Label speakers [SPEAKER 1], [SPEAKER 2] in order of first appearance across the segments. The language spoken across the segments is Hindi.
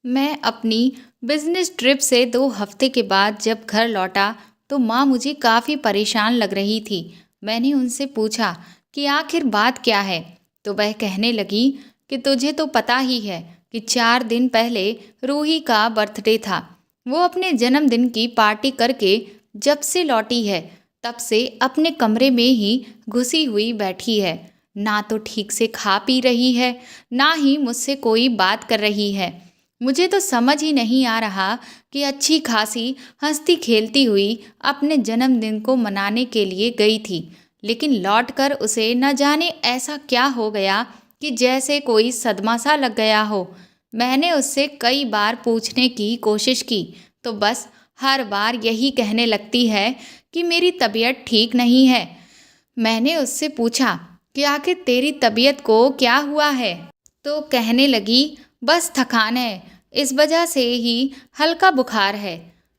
[SPEAKER 1] मैं अपनी बिजनेस ट्रिप से 2 हफ्ते के बाद जब घर लौटा तो माँ मुझे काफ़ी परेशान लग रही थी। मैंने उनसे पूछा कि आखिर बात क्या है। तो वह कहने लगी कि तुझे तो पता ही है कि 4 दिन पहले रूही का बर्थडे था। वो अपने जन्मदिन की पार्टी करके जब से लौटी है तब से अपने कमरे में ही घुसी हुई बैठी है। ना तो ठीक से खा पी रही है, ना ही मुझसे कोई बात कर रही है। मुझे तो समझ ही नहीं आ रहा कि अच्छी खासी हंसती खेलती हुई अपने जन्मदिन को मनाने के लिए गई थी, लेकिन लौटकर उसे न जाने ऐसा क्या हो गया कि जैसे कोई सदमा सा लग गया हो। मैंने उससे कई बार पूछने की कोशिश की तो बस हर बार यही कहने लगती है कि मेरी तबीयत ठीक नहीं है। मैंने उससे पूछा कि आखिर तेरी तबीयत को क्या हुआ है, तो कहने लगी बस थकान है, इस वजह से ही हल्का बुखार है।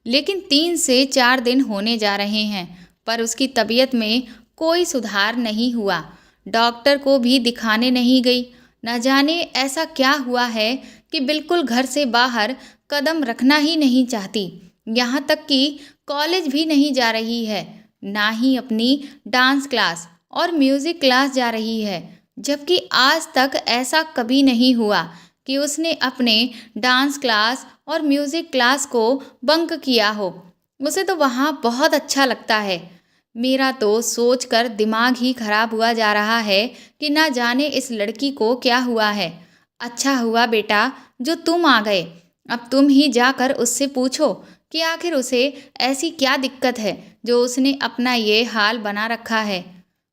[SPEAKER 1] लेकिन 3 से 4 दिन होने जा रहे हैं पर उसकी तबीयत में कोई सुधार नहीं हुआ। डॉक्टर को भी दिखाने नहीं गई। न जाने ऐसा क्या हुआ है कि बिल्कुल घर से बाहर कदम रखना ही नहीं चाहती। यहाँ तक कि कॉलेज भी नहीं जा रही है, ना ही अपनी डांस क्लास और म्यूज़िक क्लास जा रही है। जबकि आज तक ऐसा कभी नहीं हुआ कि उसने अपने डांस क्लास और म्यूज़िक क्लास को बंक किया हो। उसे तो वहाँ बहुत अच्छा लगता है। मेरा तो सोचकर दिमाग ही खराब हुआ जा रहा है कि ना जाने इस लड़की को क्या हुआ है। अच्छा हुआ बेटा जो तुम आ गए। अब तुम ही जाकर उससे पूछो कि आखिर उसे ऐसी क्या दिक्कत है जो उसने अपना ये हाल बना रखा है।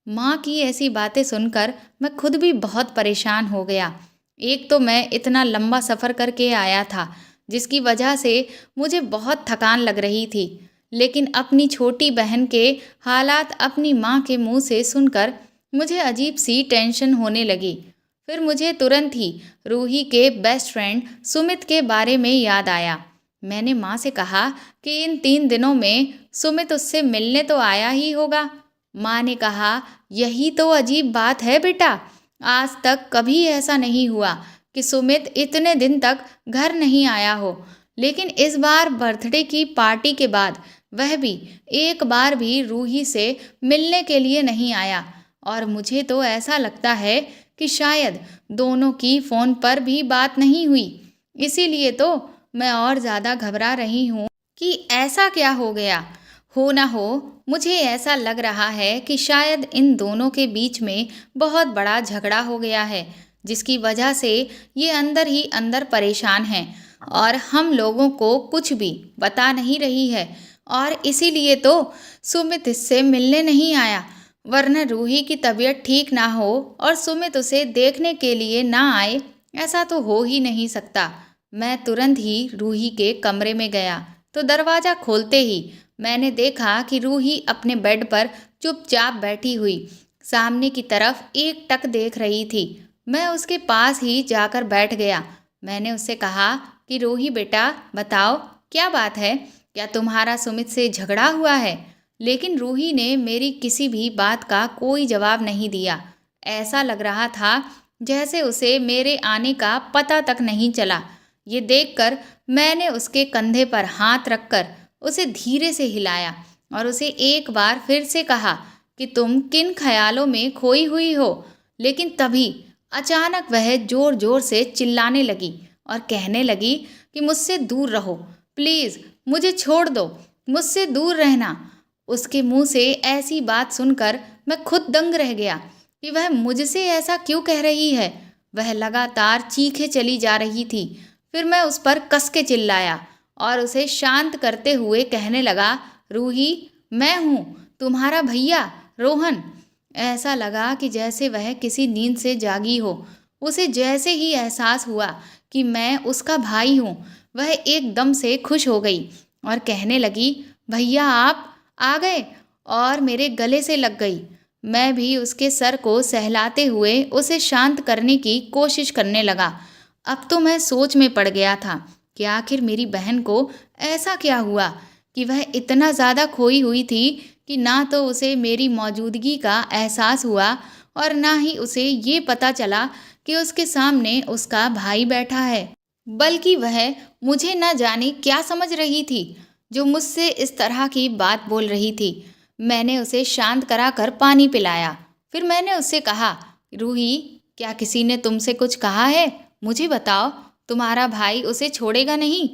[SPEAKER 1] माँ की ऐसी बातें सुनकर मैं खुद भी बहुत परेशान हो गया। एक तो मैं इतना लंबा सफ़र करके आया था जिसकी वजह से मुझे बहुत थकान लग रही थी, लेकिन अपनी छोटी बहन के हालात अपनी माँ के मुंह से सुनकर मुझे अजीब सी टेंशन होने लगी। फिर मुझे तुरंत ही रूही के बेस्ट फ्रेंड सुमित के बारे में याद आया। मैंने माँ से कहा कि इन 3 दिनों में सुमित उससे मिलने तो आया ही होगा। माँ ने कहा यही तो अजीब बात है बेटा, आज तक कभी ऐसा नहीं हुआ कि सुमित इतने दिन तक घर नहीं आया हो, लेकिन इस बार बर्थडे की पार्टी के बाद वह भी एक बार भी रूही से मिलने के लिए नहीं आया। और मुझे तो ऐसा लगता है कि शायद दोनों की फ़ोन पर भी बात नहीं हुई। इसीलिए तो मैं और ज़्यादा घबरा रही हूँ कि ऐसा क्या हो गया। हो ना हो, मुझे ऐसा लग रहा है कि शायद इन दोनों के बीच में बहुत बड़ा झगड़ा हो गया है, जिसकी वजह से ये अंदर ही अंदर परेशान हैं और हम लोगों को कुछ भी बता नहीं रही है। और इसीलिए तो सुमित इससे मिलने नहीं आया, वरना रूही की तबीयत ठीक ना हो और सुमित उसे देखने के लिए ना आए, ऐसा तो हो ही नहीं सकता। मैं तुरंत ही रूही के कमरे में गया तो दरवाज़ा खोलते ही मैंने देखा कि रूही अपने बेड पर चुपचाप बैठी हुई सामने की तरफ एक टक देख रही थी। मैं उसके पास ही जाकर बैठ गया। मैंने उससे कहा कि रूही बेटा बताओ क्या बात है, क्या तुम्हारा सुमित से झगड़ा हुआ है। लेकिन रूही ने मेरी किसी भी बात का कोई जवाब नहीं दिया। ऐसा लग रहा था जैसे उसे मेरे आने का पता तक नहीं चला। ये देखकर मैंने उसके कंधे पर हाथ रखकर उसे धीरे से हिलाया और उसे एक बार फिर से कहा कि तुम किन ख्यालों में खोई हुई हो। लेकिन तभी अचानक वह जोर जोर से चिल्लाने लगी और कहने लगी कि मुझसे दूर रहो, प्लीज़ मुझे छोड़ दो, मुझसे दूर रहना। उसके मुंह से ऐसी बात सुनकर मैं खुद दंग रह गया कि वह मुझसे ऐसा क्यों कह रही है। वह लगातार चीखे चली जा रही थी। फिर मैं उस पर कस के चिल्लाया और उसे शांत करते हुए कहने लगा, रूही मैं हूँ तुम्हारा भैया रोहन। ऐसा लगा कि जैसे वह किसी नींद से जागी हो। उसे जैसे ही एहसास हुआ कि मैं उसका भाई हूँ, वह एकदम से खुश हो गई और कहने लगी, भैया आप आ गए, और मेरे गले से लग गई। मैं भी उसके सर को सहलाते हुए उसे शांत करने की कोशिश करने लगा। अब तो मैं सोच में पड़ गया था कि आखिर मेरी बहन को ऐसा क्या हुआ कि वह इतना ज़्यादा खोई हुई थी कि ना तो उसे मेरी मौजूदगी का एहसास हुआ और ना ही उसे ये पता चला कि उसके सामने उसका भाई बैठा है। बल्कि वह मुझे न जाने क्या समझ रही थी जो मुझसे इस तरह की बात बोल रही थी। मैंने उसे शांत कराकर पानी पिलाया। फिर मैंने उससे कहा, रूही, क्या किसी ने तुमसे कुछ कहा है? मुझे बताओ, तुम्हारा भाई उसे छोड़ेगा नहीं?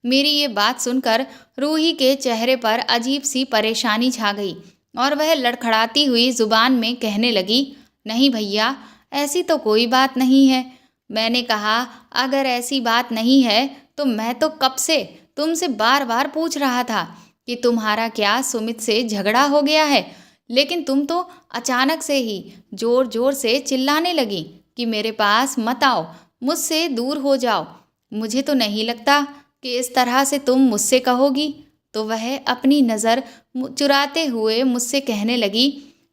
[SPEAKER 1] मेरी ये बात सुनकर रूही के चेहरे पर अजीब सी परेशानी छा गई और वह लड़खड़ाती हुई जुबान में कहने लगी, नहीं भैया, ऐसी तो कोई बात नहीं है। मैंने कहा, अगर ऐसी बात नहीं है तो मैं तो कब से तुमसे बार बार पूछ रहा था कि तुम्हारा क्या सुमित से झगड़ा हो गया है, लेकिन तुम तो अचानक से ही जोर जोर से चिल्लाने लगी कि मेरे पास मत आओ, मुझसे दूर हो जाओ। मुझे तो नहीं लगता कि इस तरह से तुम मुझसे कहोगी। तो वह अपनी नज़र चुराते हुए मुझसे कहने लगी,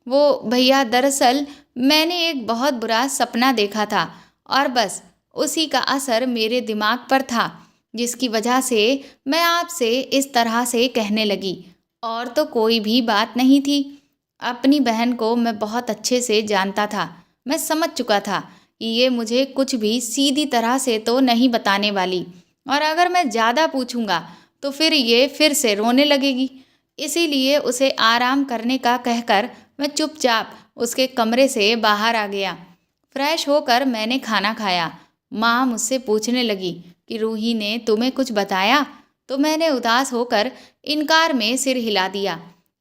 [SPEAKER 1] वो भैया, दरअसल मैंने एक बहुत बुरा सपना देखा था और बस उसी का असर मेरे दिमाग पर था, जिसकी वजह से मैं आपसे इस तरह से कहने लगी। और तो कोई भी बात नहीं थी। अपनी बहन को मैं बहुत अच्छे से जानता था। मैं समझ चुका था कि ये मुझे कुछ भी सीधी तरह से तो नहीं बताने वाली, और अगर मैं ज़्यादा पूछूंगा तो फिर ये फिर से रोने लगेगी। इसीलिए उसे आराम करने का कहकर मैं चुपचाप उसके कमरे से बाहर आ गया। फ्रेश होकर मैंने खाना खाया। माँ मुझसे पूछने लगी कि रूही ने तुम्हें कुछ बताया? तो मैंने उदास होकर इनकार में सिर हिला दिया।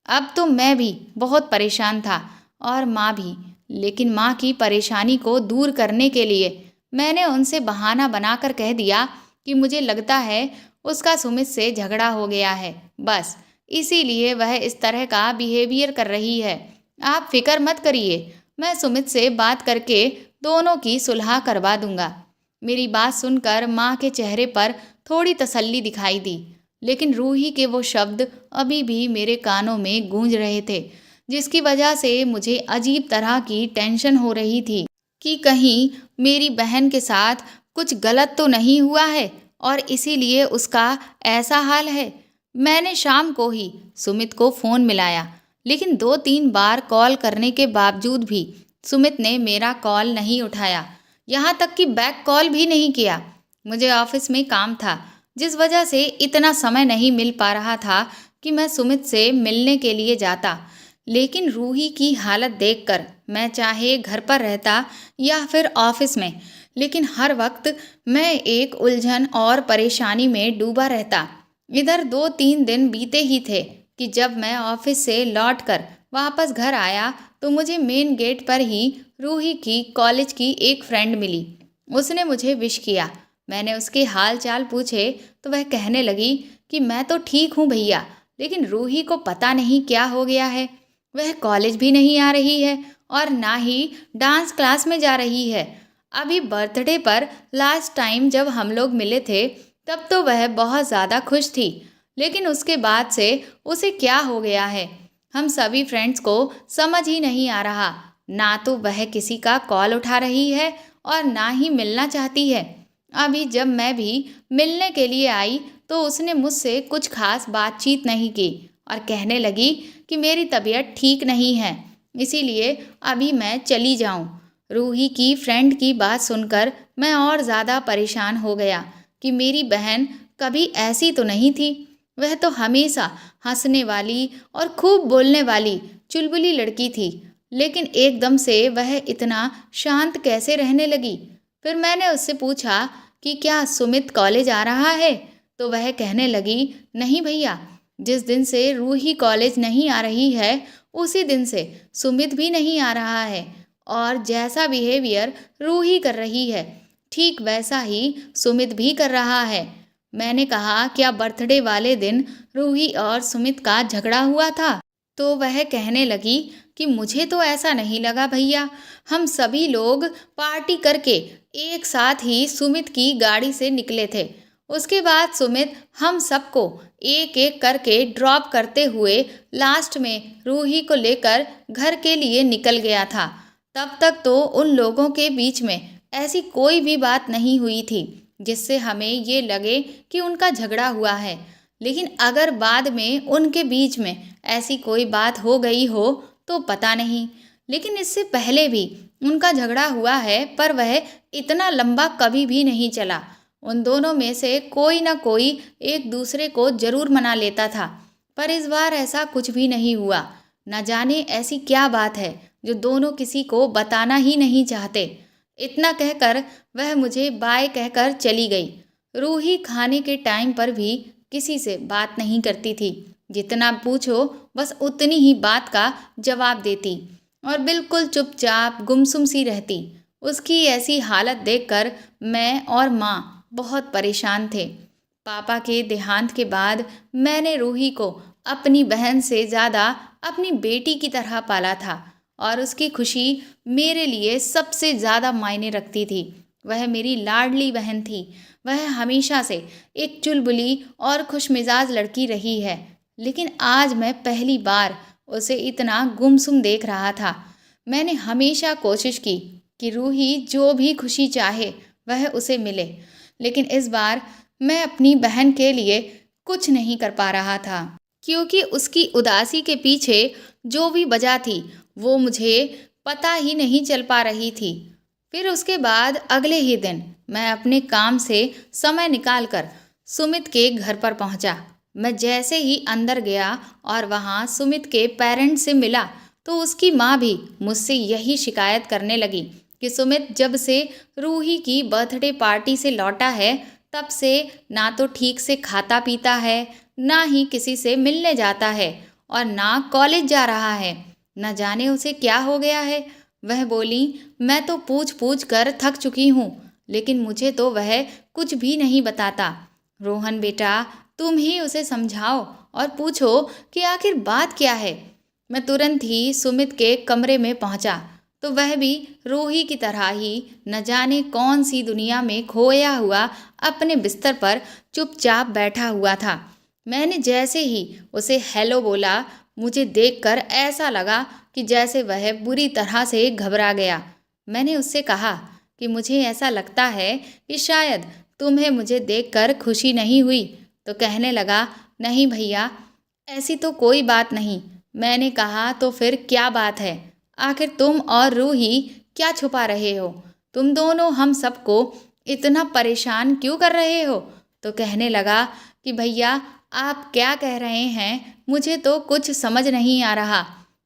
[SPEAKER 1] अब तो मैं भी बहुत परेशान था और माँ भी, लेकिन माँ की परेशानी को दूर करने के लिए मैंने उनसे बहाना बनाकर कह दिया कि मुझे लगता है उसका सुमित से झगड़ा हो गया है, बस इसीलिए वह इस तरह का बिहेवियर कर रही है। आप फिक्र मत करिए, मैं सुमित से बात करके दोनों की सुलह करवा दूंगा। मेरी बात सुनकर माँ के चेहरे पर थोड़ी तसल्ली दिखाई दी, लेकिन रूही के वो शब्द अभी भी मेरे कानों में गूंज रहे थे, जिसकी वजह से मुझे अजीब तरह की टेंशन हो रही थी कि कहीं मेरी बहन के साथ कुछ गलत तो नहीं हुआ है और इसीलिए उसका ऐसा हाल है। मैंने शाम को ही सुमित को फ़ोन मिलाया, लेकिन 2-3 बार कॉल करने के बावजूद भी सुमित ने मेरा कॉल नहीं उठाया, यहाँ तक कि बैक कॉल भी नहीं किया। मुझे ऑफिस में काम था, जिस वजह से इतना समय नहीं मिल पा रहा था कि मैं सुमित से मिलने के लिए जाता। लेकिन रूही की हालत देखकर मैं चाहे घर पर रहता या फिर ऑफिस में, लेकिन हर वक्त मैं एक उलझन और परेशानी में डूबा रहता। इधर 2-3 दिन बीते ही थे कि जब मैं ऑफिस से लौटकर वापस घर आया तो मुझे मेन गेट पर ही रूही की कॉलेज की एक फ्रेंड मिली। उसने मुझे विश किया। मैंने उसके हाल चाल पूछे तो वह कहने लगी कि मैं तो ठीक हूँ भैया, लेकिन रूही को पता नहीं क्या हो गया है। वह कॉलेज भी नहीं आ रही है और ना ही डांस क्लास में जा रही है। अभी बर्थडे पर लास्ट टाइम जब हम लोग मिले थे तब तो वह बहुत ज़्यादा खुश थी, लेकिन उसके बाद से उसे क्या हो गया है हम सभी फ्रेंड्स को समझ ही नहीं आ रहा। ना तो वह किसी का कॉल उठा रही है और ना ही मिलना चाहती है। अभी जब मैं भी मिलने के लिए आई तो उसने मुझसे कुछ खास बातचीत नहीं की और कहने लगी कि मेरी तबीयत ठीक नहीं है, इसीलिए अभी मैं चली जाऊं। रूही की फ्रेंड की बात सुनकर मैं और ज़्यादा परेशान हो गया कि मेरी बहन कभी ऐसी तो नहीं थी। वह तो हमेशा हंसने वाली और खूब बोलने वाली चुलबुली लड़की थी, लेकिन एकदम से वह इतना शांत कैसे रहने लगी। फिर मैंने उससे पूछा कि क्या सुमित कॉलेज आ रहा है? तो वह कहने लगी, नहीं भैया, जिस दिन से रूही कॉलेज नहीं आ रही है उसी दिन से सुमित भी नहीं आ रहा है, और जैसा बिहेवियर रूही कर रही है ठीक वैसा ही सुमित भी कर रहा है। मैंने कहा, क्या बर्थडे वाले दिन रूही और सुमित का झगड़ा हुआ था? तो वह कहने लगी कि मुझे तो ऐसा नहीं लगा भैया, हम सभी लोग पार्टी करके एक साथ ही सुमित की गाड़ी से निकले थे। उसके बाद सुमित हम सबको एक एक करके ड्रॉप करते हुए लास्ट में रूही को लेकर घर के लिए निकल गया था। तब तक तो उन लोगों के बीच में ऐसी कोई भी बात नहीं हुई थी जिससे हमें ये लगे कि उनका झगड़ा हुआ है। लेकिन अगर बाद में उनके बीच में ऐसी कोई बात हो गई हो तो पता नहीं, लेकिन इससे पहले भी उनका झगड़ा हुआ है, पर वह इतना लंबा कभी भी नहीं चला उन दोनों में से कोई ना कोई एक दूसरे को जरूर मना लेता था, पर इस बार ऐसा कुछ भी नहीं हुआ। न जाने ऐसी क्या बात है जो दोनों किसी को बताना ही नहीं चाहते। इतना कहकर वह मुझे बाय कहकर चली गई। रूही खाने के टाइम पर भी किसी से बात नहीं करती थी। जितना पूछो बस उतनी ही बात का जवाब देती और बिल्कुल चुपचाप गुमसुम सी रहती। उसकी ऐसी हालत देखकर मैं और माँ बहुत परेशान थे। पापा के देहांत के बाद मैंने रूही को अपनी बहन से ज़्यादा अपनी बेटी की तरह पाला था और उसकी खुशी मेरे लिए सबसे ज़्यादा मायने रखती थी। वह मेरी लाडली बहन थी। वह हमेशा से एक चुलबुली और खुशमिजाज लड़की रही है, लेकिन आज मैं पहली बार उसे इतना गुमसुम देख रहा था। मैंने हमेशा कोशिश की कि रूही जो भी खुशी चाहे वह उसे मिले, लेकिन इस बार मैं अपनी बहन के लिए कुछ नहीं कर पा रहा था, क्योंकि उसकी उदासी के पीछे जो भी वजह थी वो मुझे पता ही नहीं चल पा रही थी। फिर उसके बाद अगले ही दिन मैं अपने काम से समय निकालकर सुमित के घर पर पहुंचा। मैं जैसे ही अंदर गया और वहां सुमित के पेरेंट्स से मिला तो उसकी माँ भी मुझसे यही शिकायत करने लगी कि सुमित जब से रूही की बर्थडे पार्टी से लौटा है तब से ना तो ठीक से खाता पीता है, ना ही किसी से मिलने जाता है और ना कॉलेज जा रहा है। न जाने उसे क्या हो गया है। वह बोली, मैं तो पूछ पूछ कर थक चुकी हूँ, लेकिन मुझे तो वह कुछ भी नहीं बताता। रोहन बेटा, तुम ही उसे समझाओ और पूछो कि आखिर बात क्या है। मैं तुरंत ही सुमित के कमरे में पहुंचा तो वह भी रूही की तरह ही न जाने कौन सी दुनिया में खोया हुआ अपने बिस्तर पर चुपचाप बैठा हुआ था। मैंने जैसे ही उसे हेलो बोला, मुझे देखकर ऐसा लगा कि जैसे वह बुरी तरह से घबरा गया। मैंने उससे कहा कि मुझे ऐसा लगता है कि शायद तुम्हें मुझे देखकर खुशी नहीं हुई। तो कहने लगा, नहीं भैया, ऐसी तो कोई बात नहीं। मैंने कहा, तो फिर क्या बात है? आखिर तुम और रूही क्या छुपा रहे हो? तुम दोनों हम सबको इतना परेशान क्यों कर रहे हो? तो कहने लगा कि भैया, आप क्या कह रहे हैं, मुझे तो कुछ समझ नहीं आ रहा।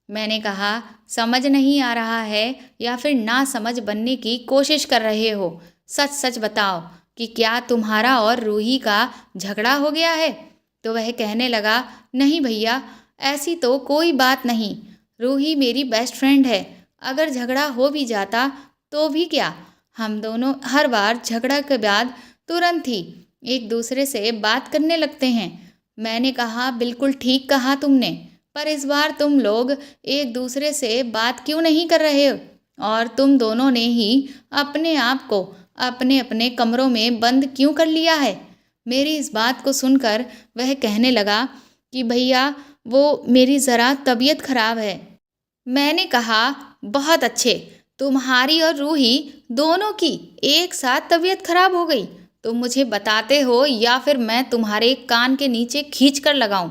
[SPEAKER 1] मैंने कहा, समझ नहीं आ रहा है या फिर ना समझ बनने की कोशिश कर रहे हो? सच सच बताओ कि क्या तुम्हारा और रूही का झगड़ा हो गया है? तो वह कहने लगा, नहीं भैया, ऐसी तो कोई बात नहीं। रूही मेरी बेस्ट फ्रेंड है। अगर झगड़ा हो भी जाता तो भी क्या, हम दोनों हर बार झगड़ा के बाद तुरंत ही एक दूसरे से बात करने लगते हैं। मैंने कहा, बिल्कुल ठीक कहा तुमने, पर इस बार तुम लोग एक दूसरे से बात क्यों नहीं कर रहे हो? और तुम दोनों ने ही अपने आप को अपने अपने कमरों में बंद क्यों कर लिया है? मेरी इस बात को सुनकर वह कहने लगा कि भैया, वो मेरी ज़रा तबीयत खराब है। मैंने कहा, बहुत अच्छे, तुम्हारी और रूही दोनों की एक साथ तबीयत खराब हो गई। तुम मुझे बताते हो या फिर मैं तुम्हारे कान के नीचे खींच कर लगाऊं?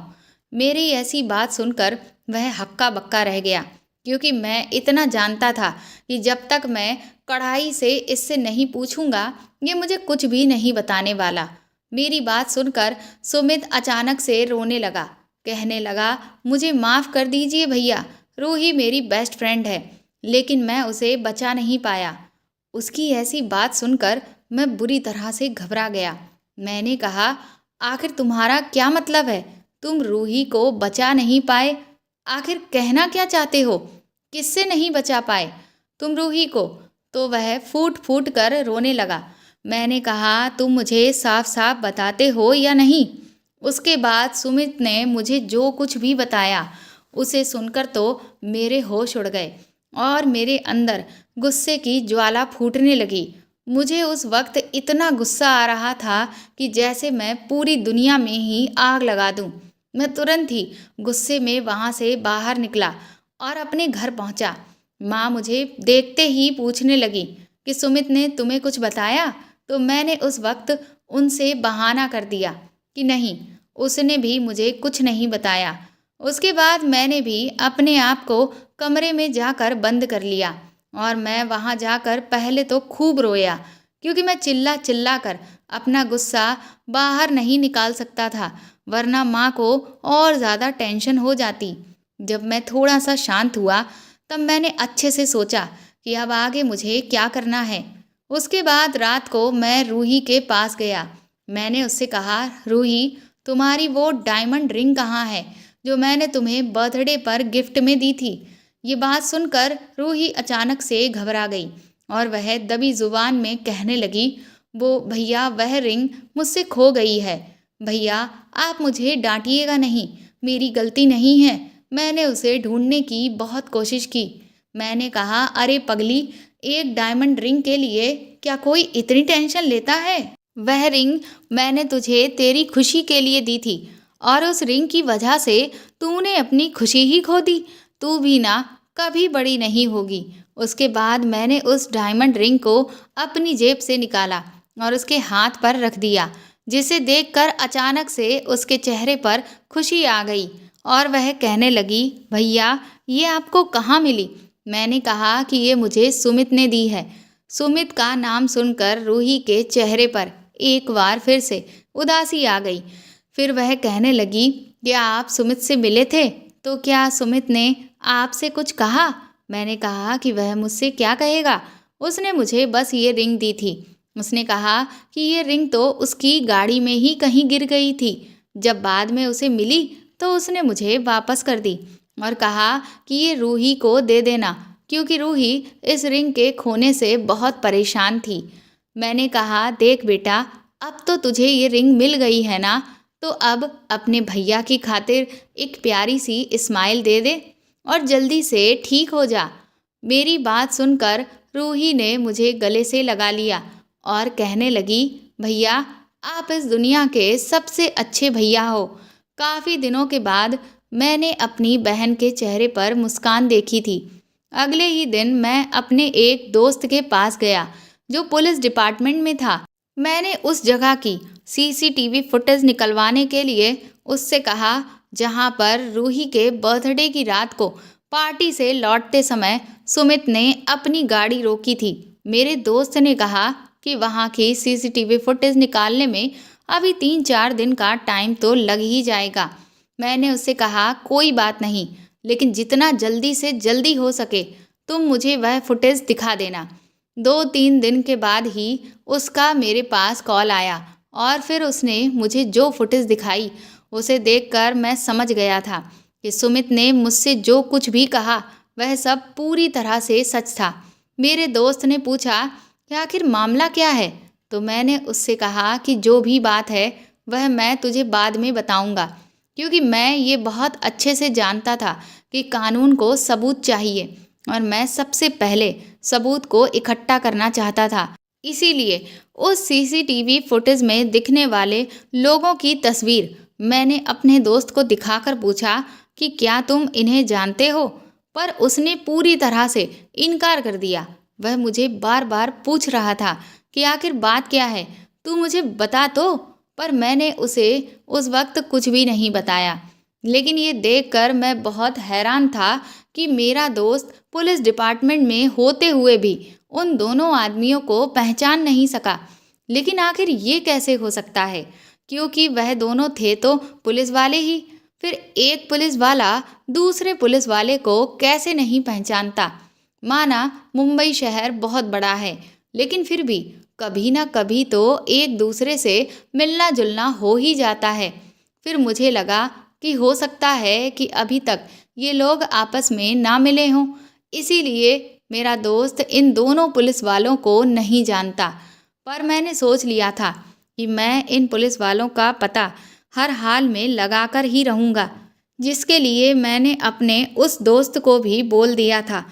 [SPEAKER 1] मेरी ऐसी बात सुनकर वह हक्का बक्का रह गया, क्योंकि मैं इतना जानता था कि जब तक मैं कढ़ाई से इससे नहीं पूछूंगा ये मुझे कुछ भी नहीं बताने वाला। मेरी बात सुनकर सुमित अचानक से रोने लगा। कहने लगा, मुझे माफ़ कर दीजिए भैया, रूही मेरी बेस्ट फ्रेंड है, लेकिन मैं उसे बचा नहीं पाया। उसकी ऐसी बात सुनकर मैं बुरी तरह से घबरा गया। मैंने कहा, आखिर तुम्हारा क्या मतलब है? तुम रूही को बचा नहीं पाए? आखिर कहना क्या चाहते हो? किससे नहीं बचा पाए तुम रूही को? तो वह फूट फूट कर रोने लगा। मैंने कहा, तुम मुझे साफ साफ बताते हो या नहीं? उसके बाद सुमित ने मुझे जो कुछ भी बताया उसे सुनकर तो मेरे होश उड़ गए और मेरे अंदर गुस्से की ज्वाला फूटने लगी। मुझे उस वक्त इतना गुस्सा आ रहा था कि जैसे मैं पूरी दुनिया में ही आग लगा दूं। मैं तुरंत ही गुस्से में वहां से बाहर निकला और अपने घर पहुंचा। माँ मुझे देखते ही पूछने लगी कि सुमित ने तुम्हें कुछ बताया? तो मैंने उस वक्त उनसे बहाना कर दिया कि नहीं, उसने भी मुझे कुछ नहीं बताया। उसके बाद मैंने भी अपने आप को कमरे में जाकर बंद कर लिया और मैं वहाँ जाकर पहले तो खूब रोया, क्योंकि मैं चिल्ला चिल्ला कर अपना गुस्सा बाहर नहीं निकाल सकता था, वरना माँ को और ज़्यादा टेंशन हो जाती। जब मैं थोड़ा सा शांत हुआ तब मैंने अच्छे से सोचा कि अब आगे मुझे क्या करना है। उसके बाद रात को मैं रूही के पास गया। मैंने उससे कहा, रूही, तुम्हारी वो डायमंड रिंग कहाँ है जो मैंने तुम्हें बर्थडे पर गिफ्ट में दी थी। ये बात सुनकर रूही अचानक से घबरा गई और वह दबी जुबान में कहने लगी, वो भैया, वह रिंग मुझसे खो गई है। भैया, आप मुझे डांटिएगा नहीं, मेरी गलती नहीं है। मैंने उसे ढूंढने की बहुत कोशिश की। मैंने कहा, अरे पगली, एक डायमंड रिंग के लिए क्या कोई इतनी टेंशन लेता है? वह रिंग मैंने तुझे तेरी खुशी के लिए दी थी और उस रिंग की वजह से तूने अपनी खुशी ही खो दी। तू भी ना कभी बड़ी नहीं होगी। उसके बाद मैंने उस डायमंड रिंग को अपनी जेब से निकाला और उसके हाथ पर रख दिया, जिसे देखकर अचानक से उसके चेहरे पर खुशी आ गई और वह कहने लगी, भैया, ये आपको कहाँ मिली? मैंने कहा कि ये मुझे सुमित ने दी है। सुमित का नाम सुनकर रूही के चेहरे पर एक बार फिर से उदासी आ गई। फिर वह कहने लगी, क्या आप सुमित से मिले थे? तो क्या सुमित ने आपसे कुछ कहा? मैंने कहा कि वह मुझसे क्या कहेगा, उसने मुझे बस ये रिंग दी थी। उसने कहा कि ये रिंग तो उसकी गाड़ी में ही कहीं गिर गई थी। जब बाद में उसे मिली तो उसने मुझे वापस कर दी और कहा कि ये रूही को दे देना, क्योंकि रूही इस रिंग के खोने से बहुत परेशान थी। मैंने कहा, देख बेटा, अब तो तुझे ये रिंग मिल गई है ना, तो अब अपने भैया की खातिर एक प्यारी सी स्माइल दे दे और जल्दी से ठीक हो जा। मेरी बात सुनकर रूही ने मुझे गले से लगा लिया और कहने लगी, भैया, आप इस दुनिया के सबसे अच्छे भैया हो। काफ़ी दिनों के बाद मैंने अपनी बहन के चेहरे पर मुस्कान देखी थी। अगले ही दिन मैं अपने एक दोस्त के पास गया जो पुलिस डिपार्टमेंट में था। मैंने उस जगह की सीसीटीवी फुटेज निकलवाने के लिए उससे कहा जहां पर रूही के बर्थडे की रात को पार्टी से लौटते समय सुमित ने अपनी गाड़ी रोकी थी। मेरे दोस्त ने कहा कि वहां की सीसीटीवी फुटेज निकालने में अभी 3-4 दिन का टाइम तो लग ही जाएगा। मैंने उससे कहा, कोई बात नहीं, लेकिन जितना जल्दी से जल्दी हो सके तुम मुझे वह फुटेज दिखा देना। 2-3 दिन के बाद ही उसका मेरे पास कॉल आया और फिर उसने मुझे जो फुटेज दिखाई उसे देखकर मैं समझ गया था कि सुमित ने मुझसे जो कुछ भी कहा वह सब पूरी तरह से सच था। मेरे दोस्त ने पूछा कि आखिर मामला क्या है? तो मैंने उससे कहा कि जो भी बात है वह मैं तुझे बाद में बताऊंगा, क्योंकि मैं ये बहुत अच्छे से जानता था कि कानून को सबूत चाहिए और मैं सबसे पहले सबूत को इकट्ठा करना चाहता था। इसीलिए उस सीसीटीवी फुटेज में दिखने वाले लोगों की तस्वीर मैंने अपने दोस्त को दिखाकर पूछा कि क्या तुम इन्हें जानते हो? पर उसने पूरी तरह से इनकार कर दिया। वह मुझे बार बार पूछ रहा था कि आखिर बात क्या है, तू मुझे बता तो। पर मैंने उसे उस वक्त कुछ भी नहीं बताया। लेकिन ये देखकर मैं बहुत हैरान था कि मेरा दोस्त पुलिस डिपार्टमेंट में होते हुए भी उन दोनों आदमियों को पहचान नहीं सका। लेकिन आखिर ये कैसे हो सकता है, क्योंकि वह दोनों थे तो पुलिस वाले ही। फिर एक पुलिस वाला दूसरे पुलिस वाले को कैसे नहीं पहचानता? माना मुंबई शहर बहुत बड़ा है, लेकिन फिर भी कभी ना कभी तो एक दूसरे से मिलना जुलना हो ही जाता है। फिर मुझे लगा कि हो सकता है कि अभी तक ये लोग आपस में ना मिले हों, इसीलिए मेरा दोस्त इन दोनों पुलिस वालों को नहीं जानता। पर मैंने सोच लिया था कि मैं इन पुलिस वालों का पता हर हाल में लगाकर ही रहूँगा, जिसके लिए मैंने अपने उस दोस्त को भी बोल दिया था।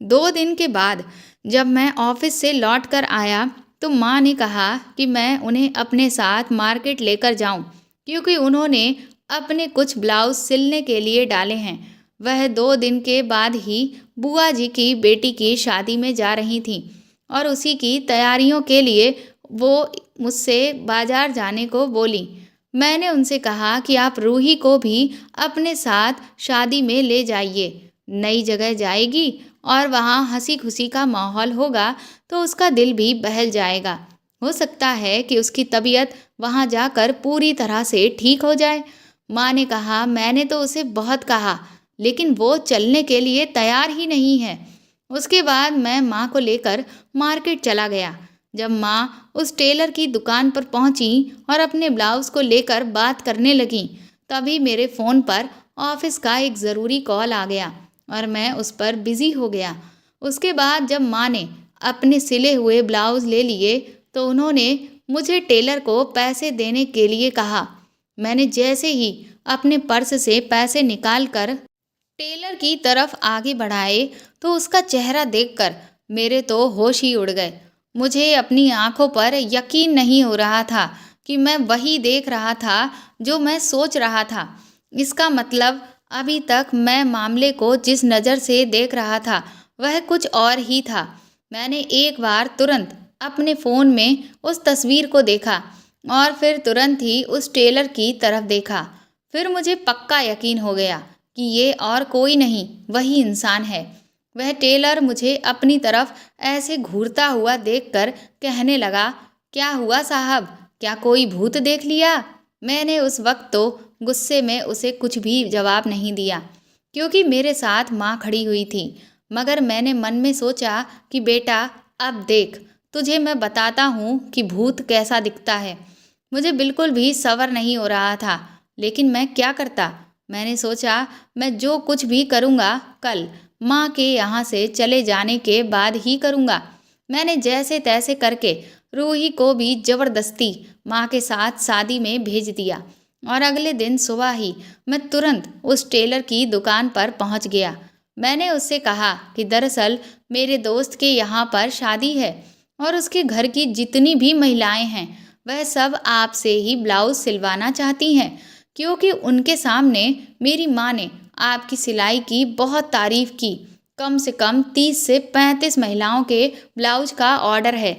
[SPEAKER 1] 2 दिन के बाद जब मैं ऑफिस से लौट कर आया तो माँ ने कहा कि मैं उन्हें अपने साथ मार्केट लेकर जाऊं, क्योंकि उन्होंने अपने कुछ ब्लाउज सिलने के लिए डाले हैं। वह 2 दिन के बाद ही बुआ जी की बेटी की शादी में जा रही थीं और उसी की तैयारियों के लिए वो मुझसे बाजार जाने को बोली। मैंने उनसे कहा कि आप रूही को भी अपने साथ शादी में ले जाइए। नई जगह जाएगी और वहाँ हंसी खुशी का माहौल होगा तो उसका दिल भी बहल जाएगा। हो सकता है कि उसकी तबीयत वहाँ जाकर पूरी तरह से ठीक हो जाए। माँ ने कहा, मैंने तो उसे बहुत कहा, लेकिन वो चलने के लिए तैयार ही नहीं है। उसके बाद मैं माँ को लेकर मार्केट चला गया। जब माँ उस टेलर की दुकान पर पहुंची और अपने ब्लाउज को लेकर बात करने लगी, तभी मेरे फ़ोन पर ऑफिस का एक ज़रूरी कॉल आ गया और मैं उस पर बिज़ी हो गया। उसके बाद जब माँ ने अपने सिले हुए ब्लाउज ले लिए तो उन्होंने मुझे टेलर को पैसे देने के लिए कहा। मैंने जैसे ही अपने पर्स से पैसे निकालकर टेलर की तरफ आगे बढ़ाए तो उसका चेहरा देखकर मेरे तो होश ही उड़ गए। मुझे अपनी आंखों पर यकीन नहीं हो रहा था कि मैं वही देख रहा था जो मैं सोच रहा था। इसका मतलब अभी तक मैं मामले को जिस नज़र से देख रहा था वह कुछ और ही था। मैंने एक बार तुरंत अपने फ़ोन में उस तस्वीर को देखा और फिर तुरंत ही उस टेलर की तरफ देखा। फिर मुझे पक्का यकीन हो गया कि ये और कोई नहीं, वही इंसान है। वह टेलर मुझे अपनी तरफ ऐसे घूरता हुआ देखकर कहने लगा, क्या हुआ साहब, क्या कोई भूत देख लिया? मैंने उस वक्त तो गुस्से में उसे कुछ भी जवाब नहीं दिया, क्योंकि मेरे साथ माँ खड़ी हुई थी। मगर मैंने मन में सोचा कि बेटा, अब देख, तुझे मैं बताता हूँ कि भूत कैसा दिखता है। मुझे बिल्कुल भी सब्र नहीं हो रहा था, लेकिन मैं क्या करता। मैंने सोचा मैं जो कुछ भी करूँगा कल माँ के यहाँ से चले जाने के बाद ही करूँगा। मैंने जैसे तैसे करके रूही को भी ज़बरदस्ती माँ के साथ शादी में भेज दिया और अगले दिन सुबह ही मैं तुरंत उस टेलर की दुकान पर पहुँच गया। मैंने उससे कहा कि दरअसल मेरे दोस्त के यहाँ पर शादी है और उसके घर की जितनी भी महिलाएं हैं वह सब आपसे ही ब्लाउज सिलवाना चाहती हैं, क्योंकि उनके सामने मेरी माँ ने आपकी सिलाई की बहुत तारीफ की। कम से कम 30 से 35 महिलाओं के ब्लाउज का ऑर्डर है,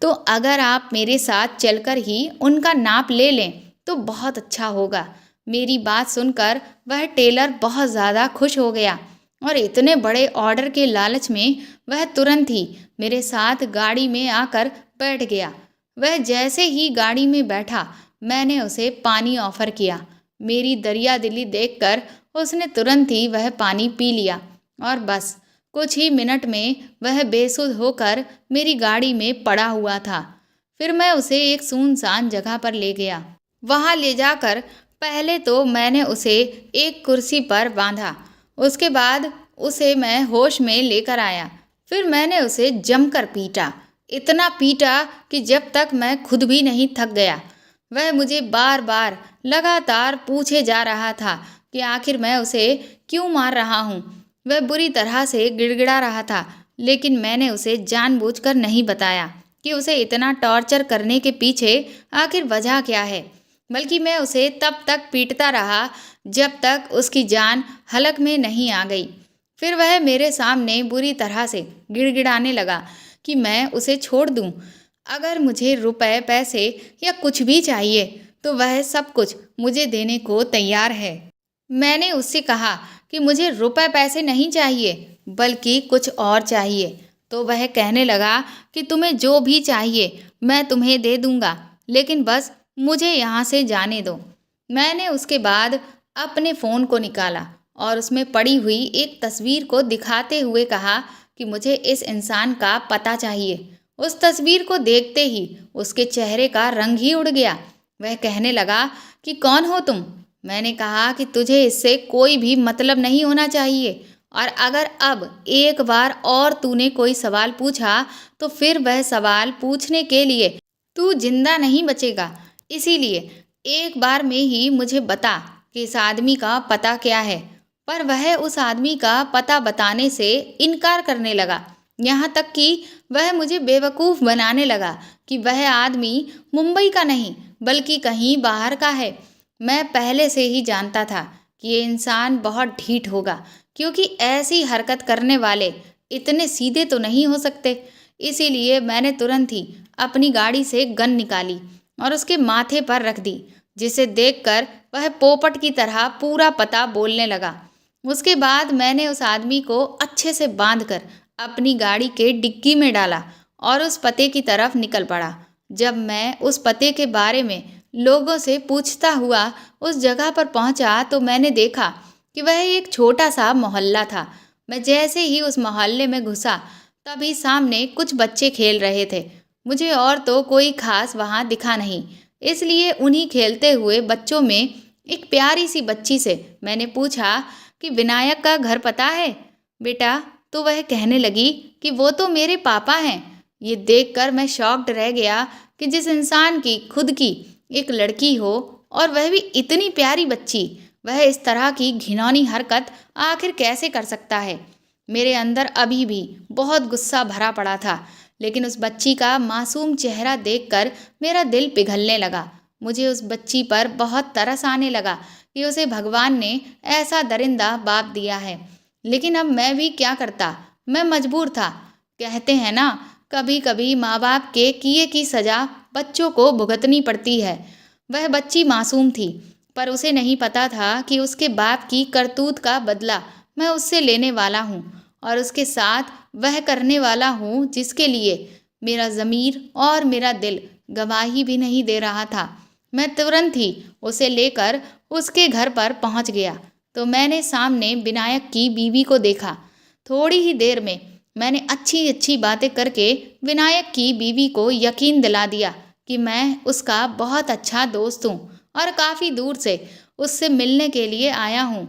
[SPEAKER 1] तो अगर आप मेरे साथ चलकर ही उनका नाप ले लें तो बहुत अच्छा होगा। मेरी बात सुनकर वह टेलर बहुत ज़्यादा खुश हो गया और इतने बड़े ऑर्डर के लालच में वह तुरंत ही मेरे साथ गाड़ी में आकर बैठ गया। वह जैसे ही गाड़ी में बैठा, मैंने उसे पानी ऑफर किया। मेरी दरिया दिली देखकर उसने तुरंत ही वह पानी पी लिया और बस कुछ ही मिनट में वह बेसुध होकर मेरी गाड़ी में पड़ा हुआ था। फिर मैं उसे एक सुनसान जगह पर ले गया। वहाँ ले जाकर पहले तो मैंने उसे एक कुर्सी पर बांधा। उसके बाद उसे मैं होश में लेकर आया। फिर मैंने उसे जमकर पीटा, इतना पीटा कि जब तक मैं खुद भी नहीं थक गया। वह मुझे बार बार लगातार पूछे जा रहा था कि आखिर मैं उसे क्यों मार रहा हूँ। वह बुरी तरह से गिड़गिड़ा रहा था, लेकिन मैंने उसे जानबूझकर नहीं बताया कि उसे इतना टॉर्चर करने के पीछे आखिर वजह क्या है, बल्कि मैं उसे तब तक पीटता रहा जब तक उसकी जान हलक में नहीं आ गई। फिर वह मेरे सामने बुरी तरह से गिड़गिड़ाने लगा कि मैं उसे छोड़ दूं। अगर मुझे रुपए, पैसे या कुछ भी चाहिए तो वह सब कुछ मुझे देने को तैयार है। मैंने उससे कहा कि मुझे रुपए पैसे नहीं चाहिए, बल्कि कुछ और चाहिए। तो वह कहने लगा कि तुम्हें जो भी चाहिए मैं तुम्हें दे दूंगा, लेकिन बस मुझे यहाँ से जाने दो। मैंने उसके बाद अपने फ़ोन को निकाला और उसमें पड़ी हुई एक तस्वीर को दिखाते हुए कहा कि मुझे इस इंसान का पता चाहिए। उस तस्वीर को देखते ही उसके चेहरे का रंग ही उड़ गया। वह कहने लगा कि कौन हो तुम? मैंने कहा कि तुझे इससे कोई भी मतलब नहीं होना चाहिए, और अगर अब एक बार और तूने कोई सवाल पूछा तो फिर वह सवाल पूछने के लिए तू जिंदा नहीं बचेगा। इसीलिए एक बार में ही मुझे बता कि इस आदमी का पता क्या है। पर वह उस आदमी का पता बताने से इनकार करने लगा। यहाँ तक कि वह मुझे बेवकूफ़ बनाने लगा कि वह आदमी मुंबई का नहीं बल्कि कहीं बाहर का है। मैं पहले से ही जानता था कि ये इंसान बहुत ढीठ होगा, क्योंकि ऐसी हरकत करने वाले इतने सीधे तो नहीं हो सकते। इसीलिए मैंने तुरंत ही अपनी गाड़ी से गन निकाली और उसके माथे पर रख दी, जिसे देखकर वह पोपट की तरह पूरा पता बोलने लगा। उसके बाद मैंने उस आदमी को अच्छे से बांधकर अपनी गाड़ी के डिक्की में डाला और उस पते की तरफ निकल पड़ा। जब मैं उस पते के बारे में लोगों से पूछता हुआ उस जगह पर पहुंचा तो मैंने देखा कि वह एक छोटा सा मोहल्ला था। मैं जैसे ही उस मोहल्ले में घुसा तभी सामने कुछ बच्चे खेल रहे थे। मुझे और तो कोई खास वहां दिखा नहीं, इसलिए उन्हीं खेलते हुए बच्चों में एक प्यारी सी बच्ची से मैंने पूछा कि विनायक का घर पता है बेटा? तो वह कहने लगी कि वो तो मेरे पापा हैं। ये देखकर मैं शॉक्ड रह गया कि जिस इंसान की खुद की एक लड़की हो और वह भी इतनी प्यारी बच्ची, वह इस तरह की घिनौनी हरकत आखिर कैसे कर सकता है। मेरे अंदर अभी भी बहुत गुस्सा भरा पड़ा था, लेकिन उस बच्ची का मासूम चेहरा देखकर मेरा दिल पिघलने लगा। मुझे उस बच्ची पर बहुत तरस आने लगा कि उसे भगवान ने ऐसा दरिंदा बाप दिया है। लेकिन अब मैं भी क्या करता, मैं मजबूर था। कहते हैं ना, कभी कभी माँ बाप के किए की सजा बच्चों को भुगतनी पड़ती है। वह बच्ची मासूम थी, पर उसे नहीं पता था कि उसके बाप की करतूत का बदला मैं उससे लेने वाला हूँ और उसके साथ वह करने वाला हूँ जिसके लिए मेरा ज़मीर और मेरा दिल गवाही भी नहीं दे रहा था। मैं तुरंत ही उसे लेकर उसके घर पर पहुँच गया तो मैंने सामने विनायक की बीवी को देखा। थोड़ी ही देर में मैंने अच्छी अच्छी बातें करके विनायक की बीवी को यकीन दिला दिया कि मैं उसका बहुत अच्छा दोस्त हूँ और काफ़ी दूर से उससे मिलने के लिए आया हूँ।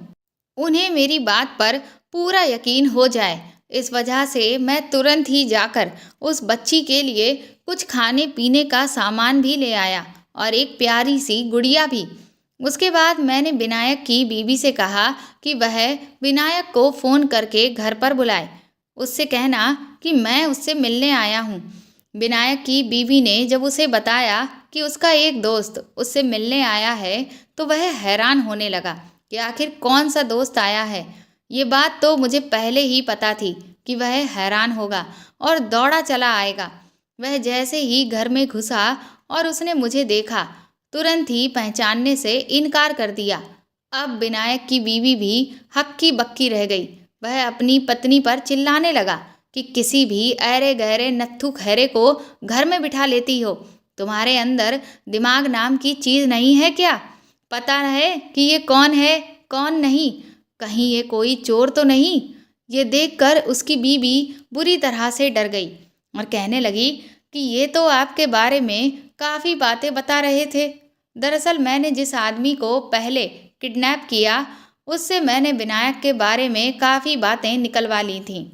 [SPEAKER 1] उन्हें मेरी बात पर पूरा यकीन हो जाए, इस वजह से मैं तुरंत ही जाकर उस बच्ची के लिए कुछ खाने पीने का सामान भी ले आया और एक प्यारी सी गुड़िया भी। उसके बाद मैंने विनायक की बीवी से कहा कि वह विनायक को फ़ोन करके घर पर बुलाए। उससे कहना कि मैं उससे मिलने आया हूँ। विनायक की बीवी ने जब उसे बताया कि उसका एक दोस्त उससे मिलने आया है तो वह हैरान होने लगा कि आखिर कौन सा दोस्त आया है। ये बात तो मुझे पहले ही पता थी कि वह हैरान होगा और दौड़ा चला आएगा। वह जैसे ही घर में घुसा और उसने मुझे देखा, तुरंत ही पहचानने से इनकार कर दिया। अब विनायक की बीवी भी हक्की बक्की रह गई। वह अपनी पत्नी पर चिल्लाने लगा कि किसी भी ऐरे गहरे नत्थु खैरे को घर में बिठा लेती हो। तुम्हारे अंदर दिमाग नाम की चीज़ नहीं है क्या? पता है कि ये कौन है कौन नहीं? कहीं ये कोई चोर तो नहीं? ये देखकर उसकी बीवी बुरी तरह से डर गई और कहने लगी कि ये तो आपके बारे में काफ़ी बातें बता रहे थे। दरअसल मैंने जिस आदमी को पहले किडनैप किया उससे मैंने विनायक के बारे में काफ़ी बातें निकलवा ली थीं।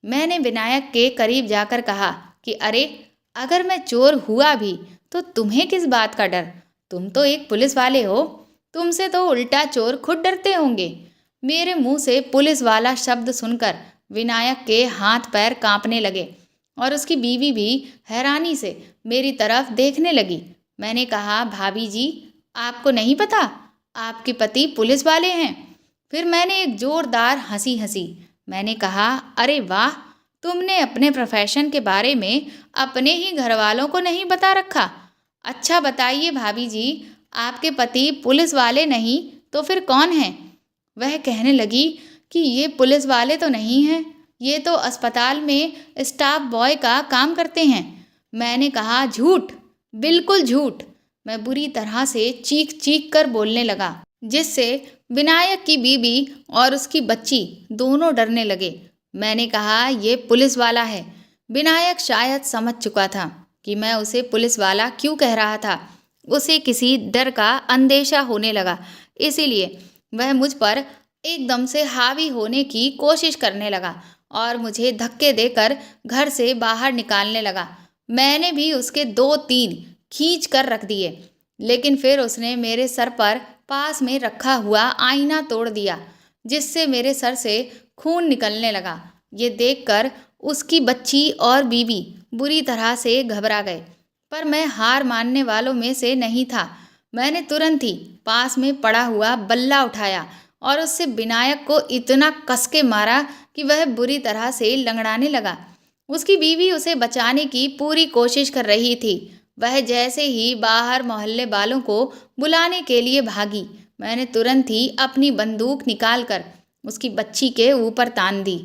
[SPEAKER 1] मैंने विनायक के करीब जाकर कहा कि अरे, अगर मैं चोर हुआ भी तो तुम्हें किस बात का डर? तुम तो एक पुलिस वाले हो, तुमसे तो उल्टा चोर खुद डरते होंगे। मेरे मुंह से पुलिस वाला शब्द सुनकर विनायक के हाथ पैर कांपने लगे और उसकी बीवी भी हैरानी से मेरी तरफ देखने लगी। मैंने कहा, भाभी जी, आपको नहीं पता आपके पति पुलिस वाले हैं? फिर मैंने एक जोरदार हंसी हंसी। मैंने कहा, अरे वाह, तुमने अपने प्रोफेशन के बारे में अपने ही घर वालों को नहीं बता रखा। अच्छा बताइए भाभी जी, आपके पति पुलिस वाले नहीं तो फिर कौन हैं? वह कहने लगी कि ये पुलिस वाले तो नहीं हैं, ये तो अस्पताल में स्टाफ बॉय का काम करते हैं। मैंने कहा, झूठ, बिल्कुल झूठ। मैं बुरी तरह से चीख चीख कर बोलने लगा, जिससे विनायक की बीवी और उसकी बच्ची दोनों डरने लगे। मैंने कहा, ये पुलिस वाला है। विनायक शायद समझ चुका था कि मैं उसे पुलिस वाला क्यों कह रहा था। उसे किसी डर का अंदेशा होने लगा, इसीलिए वह मुझ पर एकदम से हावी होने की कोशिश करने लगा और मुझे धक्के देकर घर से बाहर निकालने लगा। मैंने भी उसके 2-3 खींच कर रख दिए, लेकिन फिर उसने मेरे सर पर पास में रखा हुआ आईना तोड़ दिया, जिससे मेरे सर से खून निकलने लगा। ये देखकर उसकी बच्ची और बीवी बुरी तरह से घबरा गए, पर मैं हार मानने वालों में से नहीं था। मैंने तुरंत ही पास में पड़ा हुआ बल्ला उठाया और उससे विनायक को इतना कस के मारा कि वह बुरी तरह से लंगड़ाने लगा। उसकी बीवी उसे बचाने की पूरी कोशिश कर रही थी। वह जैसे ही बाहर मोहल्ले वालों को बुलाने के लिए भागी, मैंने तुरंत ही अपनी बंदूक निकालकर उसकी बच्ची के ऊपर तान दी।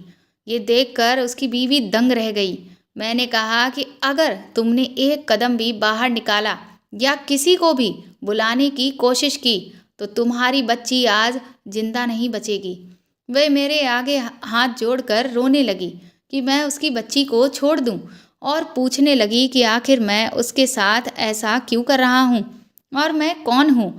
[SPEAKER 1] ये देखकर उसकी बीवी दंग रह गई। मैंने कहा कि अगर तुमने एक कदम भी बाहर निकाला या किसी को भी बुलाने की कोशिश की तो तुम्हारी बच्ची आज जिंदा नहीं बचेगी। वह मेरे आगे हाथ जोड़कर रोने लगी कि मैं उसकी बच्ची को छोड़ दूं और पूछने लगी कि आखिर मैं उसके साथ ऐसा क्यों कर रहा हूं और मैं कौन हूं।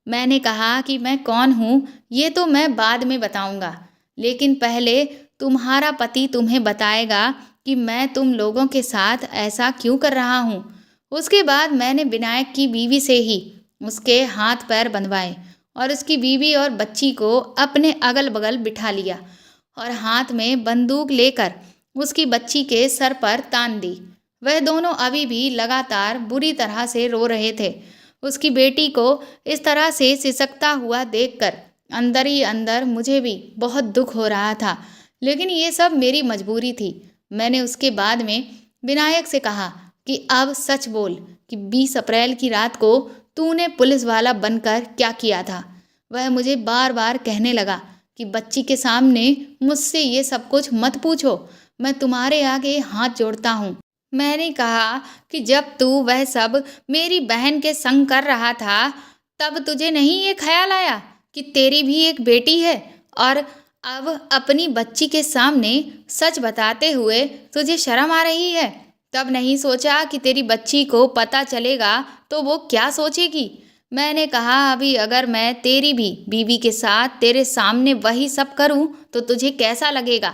[SPEAKER 1] मैंने कहा कि मैं कौन हूं ये तो मैं बाद में बताऊंगा, लेकिन पहले तुम्हारा पति तुम्हें बताएगा कि मैं तुम लोगों के साथ ऐसा क्यों कर रहा हूँ। उसके बाद मैंने विनायक की बीवी से ही उसके हाथ पैर बंधवाए और उसकी बीवी और बच्ची को अपने अगल बगल बिठा लिया और हाथ में बंदूक लेकर उसकी बच्ची के सर पर तान दी। वह दोनों अभी भी लगातार बुरी तरह से रो रहे थे। उसकी बेटी को इस तरह से सिसकता हुआ देखकर अंदर ही अंदर मुझे भी बहुत दुख हो रहा था, लेकिन ये सब मेरी मजबूरी थी। मैंने उसके बाद में विनायक से कहा कि अब सच बोल कि 20 अप्रैल की रात को तूने पुलिस वाला बनकर क्या किया था। वह मुझे बार बार कहने लगा कि बच्ची के सामने मुझसे ये सब कुछ मत पूछो, मैं तुम्हारे आगे हाथ जोड़ता हूँ। मैंने कहा कि जब तू वह सब मेरी बहन के संग कर रहा था तब तुझे नहीं ये ख्याल आया कि तेरी भी एक बेटी है और अब अपनी बच्ची के सामने सच बताते हुए तुझे शर्म आ रही है। तब नहीं सोचा कि तेरी बच्ची को पता चलेगा तो वो क्या सोचेगी। मैंने कहा अभी अगर मैं तेरी भी बीवी के साथ तेरे सामने वही सब करूं तो तुझे कैसा लगेगा।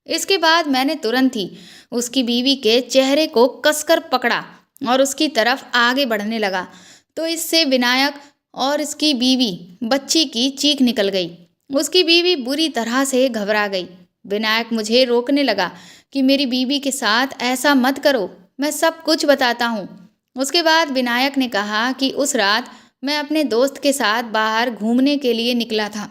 [SPEAKER 1] इसके बाद मैंने तुरंत ही उसकी बीवी के चेहरे को कसकर पकड़ा और उसकी तरफ आगे बढ़ने लगा तो इससे विनायक और इसकी बीवी बच्ची की चीख निकल गई। उसकी बीवी बुरी तरह से घबरा गई। विनायक मुझे रोकने लगा कि मेरी बीवी के साथ ऐसा मत करो, मैं सब कुछ बताता हूँ। उसके बाद विनायक ने कहा कि उस रात मैं अपने दोस्त के साथ बाहर घूमने के लिए निकला था।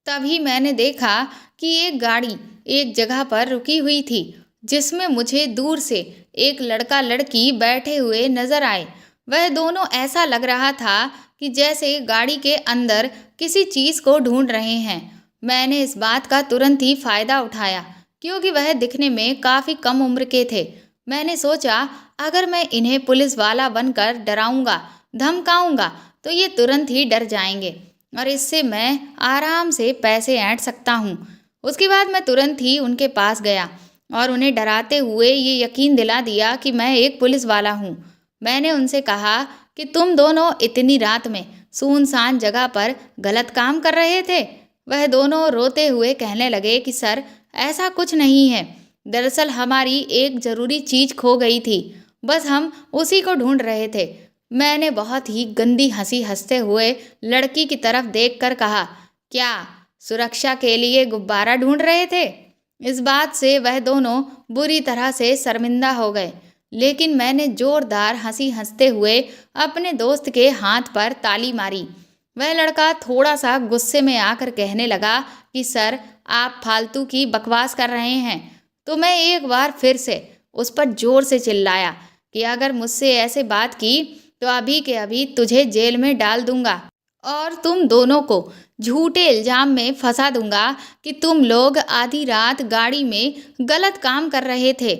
[SPEAKER 1] तभी मैंने देखा कि एक गाड़ी एक जगह पर रुकी हुई थी जिसमें मुझे दूर से एक लड़का लड़की बैठे हुए नजर आए। वह दोनों ऐसा लग रहा था कि जैसे गाड़ी के अंदर किसी चीज को ढूंढ रहे हैं। मैंने इस बात का तुरंत ही फायदा उठाया क्योंकि वह दिखने में काफी कम उम्र के थे। मैंने सोचा अगर मैं इन्हें पुलिस वाला बनकर डराऊंगा धमकाऊंगा तो ये तुरंत ही डर जाएंगे और इससे मैं आराम से पैसे ऐंठ सकता हूँ। उसके बाद मैं तुरंत ही उनके पास गया और उन्हें डराते हुए ये यकीन दिला दिया कि मैं एक पुलिस वाला हूँ। मैंने उनसे कहा कि तुम दोनों इतनी रात में सुनसान जगह पर गलत काम कर रहे थे। वह दोनों रोते हुए कहने लगे कि सर ऐसा कुछ नहीं है, दरअसल हमारी एक ज़रूरी चीज़ खो गई थी, बस हम उसी को ढूंढ रहे थे। मैंने बहुत ही गंदी हंसी हंसते हुए लड़की की तरफ देखकर कहा, क्या सुरक्षा के लिए गुब्बारा ढूंढ रहे थे। इस बात से वह दोनों बुरी तरह से शर्मिंदा हो गए, लेकिन मैंने जोरदार हंसी हंसते हुए अपने दोस्त के हाथ पर ताली मारी। वह लड़का थोड़ा सा गुस्से में आकर कहने लगा कि सर आप फालतू की बकवास कर रहे हैं। तो मैं एक बार फिर से उस पर जोर से चिल्लाया कि अगर मुझसे ऐसे बात की तो अभी के अभी तुझे जेल में डाल दूंगा और तुम दोनों को झूठे इल्जाम में फंसा दूंगा कि तुम लोग आधी रात गाड़ी में गलत काम कर रहे थे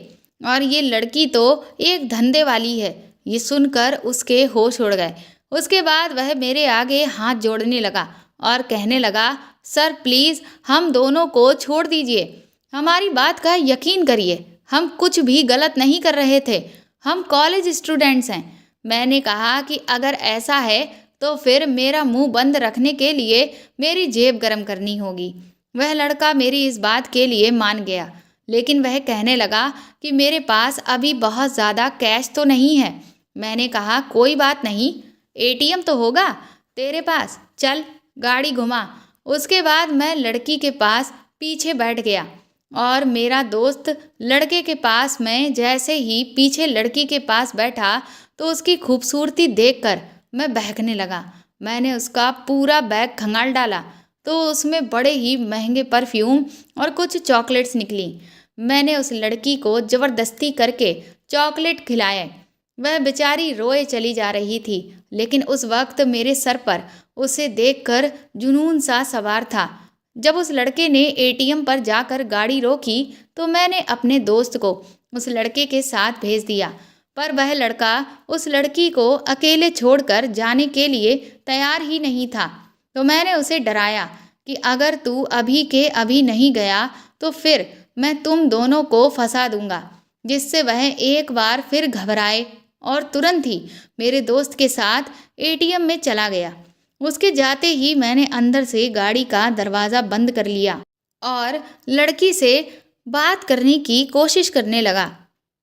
[SPEAKER 1] और ये लड़की तो एक धंधे वाली है। ये सुनकर उसके होश उड़ गए। उसके बाद वह मेरे आगे हाथ जोड़ने लगा और कहने लगा, सर प्लीज़ हम दोनों को छोड़ दीजिए, हमारी बात का यकीन करिए, हम कुछ भी गलत नहीं कर रहे थे, हम कॉलेज स्टूडेंट्स हैं। मैंने कहा कि अगर ऐसा है तो फिर मेरा मुंह बंद रखने के लिए मेरी जेब गरम करनी होगी। वह लड़का मेरी इस बात के लिए मान गया, लेकिन वह कहने लगा कि मेरे पास अभी बहुत ज़्यादा कैश तो नहीं है। मैंने कहा कोई बात नहीं, एटीएम तो होगा तेरे पास, चल गाड़ी घुमा। उसके बाद मैं लड़की के पास पीछे बैठ गया और मेरा दोस्त लड़के के पास। मैं जैसे ही पीछे लड़की के पास बैठा तो उसकी खूबसूरती देखकर मैं बहकने लगा। मैंने उसका पूरा बैग खंगाल डाला तो उसमें बड़े ही महंगे परफ्यूम और कुछ चॉकलेट्स निकली। मैंने उस लड़की को ज़बरदस्ती करके चॉकलेट खिलाए। वह बेचारी रोए चली जा रही थी, लेकिन उस वक्त मेरे सर पर उसे देखकर जुनून सा सवार था। जब उस लड़के ने एटीएम पर जाकर गाड़ी रोकी तो मैंने अपने दोस्त को उस लड़के के साथ भेज दिया, पर वह लड़का उस लड़की को अकेले छोड़कर जाने के लिए तैयार ही नहीं था। तो मैंने उसे डराया कि अगर तू अभी के अभी नहीं गया तो फिर मैं तुम दोनों को फंसा दूंगा, जिससे वह एक बार फिर घबराए और तुरंत ही मेरे दोस्त के साथ एटीएम में चला गया। उसके जाते ही मैंने अंदर से गाड़ी का दरवाज़ा बंद कर लिया और लड़की से बात करने की कोशिश करने लगा।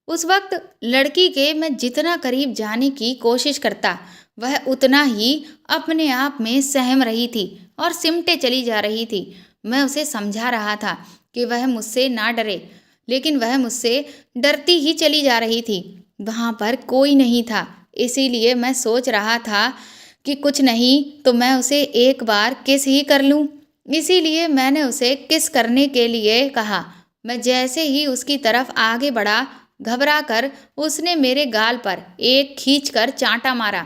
[SPEAKER 1] उस वक्त लड़की के मैं जितना करीब जाने की कोशिश करता, वह उतना ही अपने आप में सहम रही थी और सिमटे चली जा रही थी। मैं उसे समझा रहा था कि वह मुझसे ना डरे, लेकिन वह मुझसे डरती ही चली जा रही थी। वहाँ पर कोई नहीं था, इसीलिए मैं सोच रहा था कि कुछ नहीं तो मैं उसे एक बार किस ही कर लूँ। इसीलिए मैंने उसे किस करने के लिए कहा। मैं जैसे ही उसकी तरफ आगे बढ़ा, घबरा कर उसने मेरे गाल पर एक खींचकर चांटा मारा।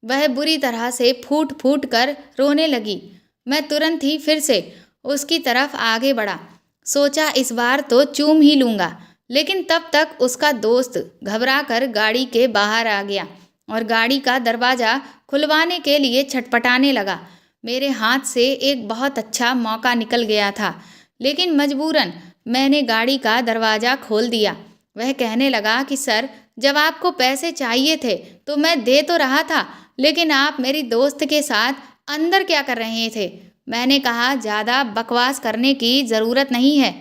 [SPEAKER 1] वह बुरी तरह से फूट फूट कर रोने लगी। मैं तुरंत ही फिर से उसकी तरफ आगे बढ़ा, सोचा इस बार तो चूम ही लूँगा, लेकिन तब तक उसका दोस्त घबरा कर गाड़ी के बाहर आ गया और गाड़ी का दरवाज़ा खुलवाने के लिए छटपटाने लगा। मेरे हाथ से एक बहुत अच्छा मौका निकल गया था, लेकिन मजबूरन मैंने गाड़ी का दरवाज़ा खोल दिया। वह कहने लगा कि सर, जब आपको पैसे चाहिए थे तो मैं दे तो रहा था, लेकिन आप मेरी दोस्त के साथ अंदर क्या कर रहे थे? मैंने कहा ज़्यादा बकवास करने की ज़रूरत नहीं है।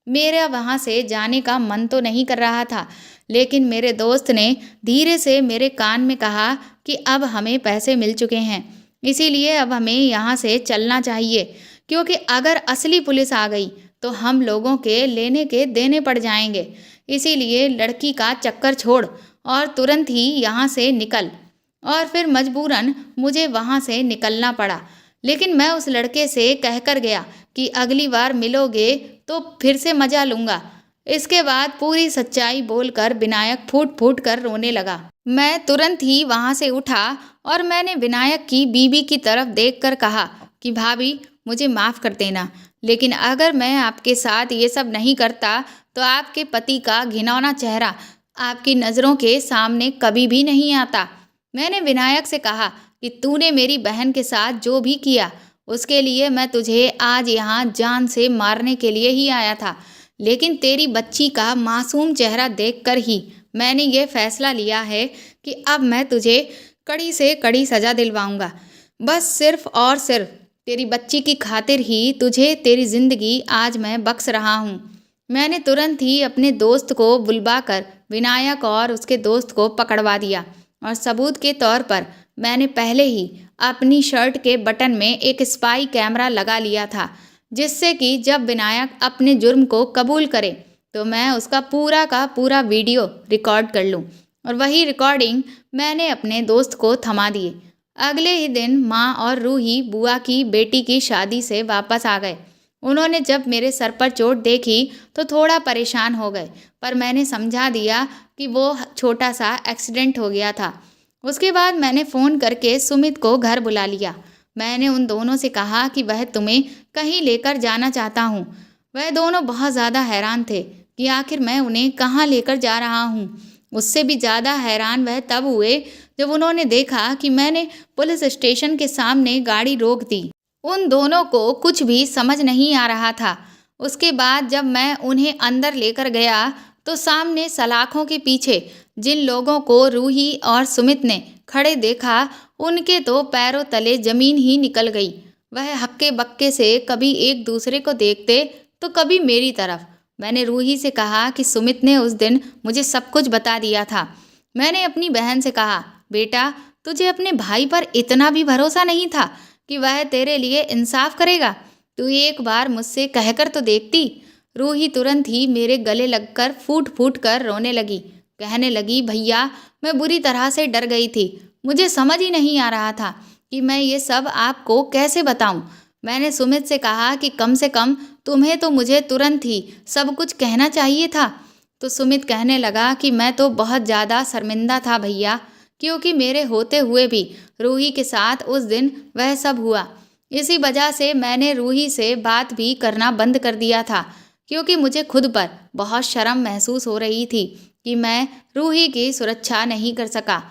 [SPEAKER 1] मेरा वहाँ से जाने का मन तो नहीं कर रहा था, लेकिन मेरे दोस्त ने धीरे से मेरे कान में कहा कि अब हमें पैसे मिल चुके हैं, इसीलिए अब हमें यहाँ से चलना चाहिए, क्योंकि अगर असली पुलिस आ गई तो हम लोगों के लेने के देने पड़ जाएंगे। इसीलिए लड़की का चक्कर छोड़ और तुरंत ही यहाँ से निकल। और फिर मजबूरन मुझे वहाँ से निकलना पड़ा, लेकिन मैं उस लड़के से कहकर गया कि अगली बार मिलोगे तो फिर से मज़ा लूँगा। इसके बाद पूरी सच्चाई बोलकर विनायक फूट फूट कर रोने लगा। मैं तुरंत ही वहाँ से उठा और मैंने विनायक की बीवी की तरफ देखकर कहा कि भाभी, मुझे माफ़ कर देना, लेकिन अगर मैं आपके साथ ये सब नहीं करता तो आपके पति का घिनौना चेहरा आपकी नज़रों के सामने कभी भी नहीं आता। मैंने विनायक से कहा कि तूने मेरी बहन के साथ जो भी किया उसके लिए मैं तुझे आज यहाँ जान से मारने के लिए ही आया था, लेकिन तेरी बच्ची का मासूम चेहरा देखकर ही मैंने ये फैसला लिया है कि अब मैं तुझे कड़ी से कड़ी सज़ा दिलवाऊंगा। बस सिर्फ और सिर्फ तेरी बच्ची की खातिर ही तुझे तेरी ज़िंदगी आज मैं बख्श रहा हूँ। मैंने तुरंत ही अपने दोस्त को बुलवाकर विनायक और उसके दोस्त को पकड़वा दिया और सबूत के तौर पर मैंने पहले ही अपनी शर्ट के बटन में एक स्पाई कैमरा लगा लिया था, जिससे कि जब विनायक अपने जुर्म को कबूल करे तो मैं उसका पूरा का पूरा वीडियो रिकॉर्ड कर लूँ। और वही रिकॉर्डिंग मैंने अपने दोस्त को थमा दी। अगले ही दिन माँ और रूही बुआ की बेटी की शादी से वापस आ गए। उन्होंने जब मेरे सर पर चोट देखी तो थोड़ा परेशान हो गए, पर मैंने समझा दिया कि वो छोटा सा एक्सीडेंट हो गया था। उसके बाद मैंने फ़ोन करके सुमित को घर बुला लिया। मैंने उन दोनों से कहा कि वह तुम्हें कहीं लेकर जाना चाहता हूँ। वह दोनों बहुत ज़्यादा हैरान थे कि आखिर मैं उन्हें कहाँ लेकर जा रहा हूँ। उससे भी ज़्यादा हैरान वह तब हुए जब उन्होंने देखा कि मैंने पुलिस स्टेशन के सामने गाड़ी रोक दी। उन दोनों को कुछ भी समझ नहीं आ रहा था। उसके बाद जब मैं उन्हें अंदर लेकर गया तो सामने सलाखों के पीछे जिन लोगों को रूही और सुमित ने खड़े देखा, उनके तो पैरों तले जमीन ही निकल गई। वह हक्के बक्के से कभी एक दूसरे को देखते तो कभी मेरी तरफ। मैंने रूही से कहा कि सुमित ने उस दिन मुझे सब कुछ बता दिया था। मैंने अपनी बहन से कहा, बेटा, तुझे अपने भाई पर इतना भी भरोसा नहीं था कि वह तेरे लिए इंसाफ करेगा? तू एक बार मुझसे कहकर तो देखती। रूही तुरंत ही मेरे गले लगकर फूट फूट कर रोने लगी। कहने लगी, भैया, मैं बुरी तरह से डर गई थी। मुझे समझ ही नहीं आ रहा था कि मैं ये सब आपको कैसे बताऊं। मैंने सुमित से कहा कि कम से कम तुम्हें तो मुझे तुरंत ही सब कुछ कहना चाहिए था। तो सुमित कहने लगा कि मैं तो बहुत ज़्यादा शर्मिंदा था भैया, क्योंकि मेरे होते हुए भी रूही के साथ उस दिन वह सब हुआ। इसी वजह से मैंने रूही से बात भी करना बंद कर दिया था, क्योंकि मुझे खुद पर बहुत शर्म महसूस हो रही थी कि मैं रूही की सुरक्षा नहीं कर सका।